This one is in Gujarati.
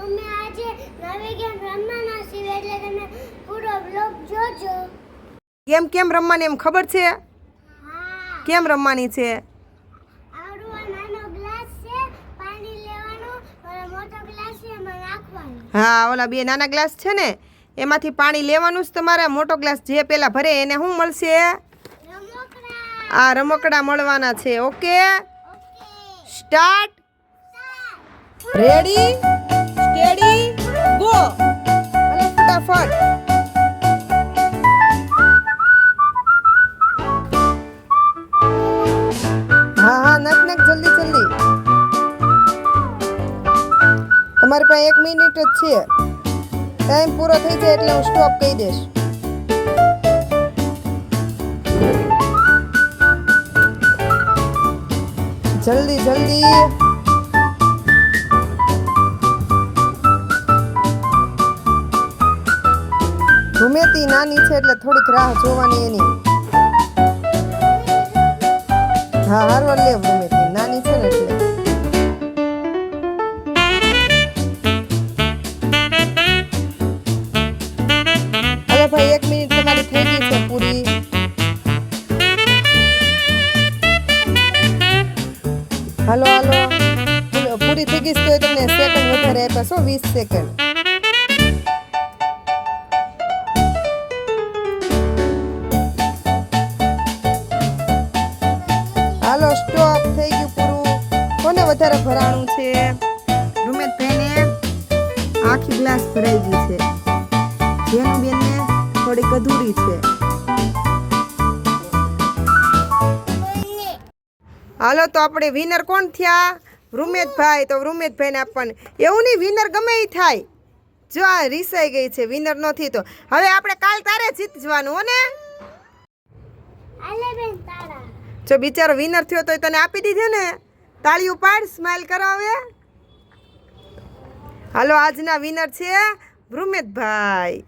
તમે આજે નવી ગેમ રમવાના છીએ એટલે તમે પૂરો બ્લોગ જોજો. કેમ રમવાની એમ ખબર છે? હા. કેમ રમવાની છે? આવડો નાનો ગ્લાસ છે, પાણી લેવાનું, અને મોટો ગ્લાસ છે એમાં નાખવાનું. હા, ઓલા બે નાના ગ્લાસ છે ને એમાંથી પાણી લેવાનું જ તમારે. મોટો ગ્લાસ જે પેલા ભરે એને શું મળશે? રમકડા. આ રમકડા મળવાના છે. Okay, okay. Start. Ready, steady, go. અને ફટાફટ. હા, નખ જલ્દી. તમારી પાસે 1 મિનિટ જ છે. ટાઈમ પૂરો થઈ જાય એટલે હું સ્ટોપ કહી દઈશ. જલ્દી. ધુમેતી નાની છે એટલે થોડીક રાહ જોવાની એની. હા, હારવાર લે ધુમેતી નાની છે ને એટલે. અરે ભાઈ 1 મિનિટ તમારી થઈ ગઈ છે પૂરી. હાલો પૂરી થઈ ગઈ તો તમને સેકન્ડ વધારે આપ્યા છો, 20 સેકન્ડ. હાલો સ્ટોપ, થઈ ગયું પૂરું. કોને વધારે ભરાણું છે? રૂમેશભાઈને આખી ગ્લાસ ભરાઈ ગઈ છે. જેનું બેનને થોડીક અધૂરી છે. હાલો તો આપણે વિનર કોણ થયા? રૂમેશભાઈ. તો રૂમેશભાઈને આપવાનું. એવું નહીં, વિનર ગમે એ થાય. જો આ રીસાઈ ગઈ છે, વિનર નથી તો હવે આપણે કાલ તારે જીતવાનું હો ને. આલે બેન તારા. જો બિચારો વિનર થયો તો તને આપી દીધે ને. તાળીઓ પાડ, સ્માઈલ કરાવે. હાલો આજના વિનર છે રૂમેશભાઈ.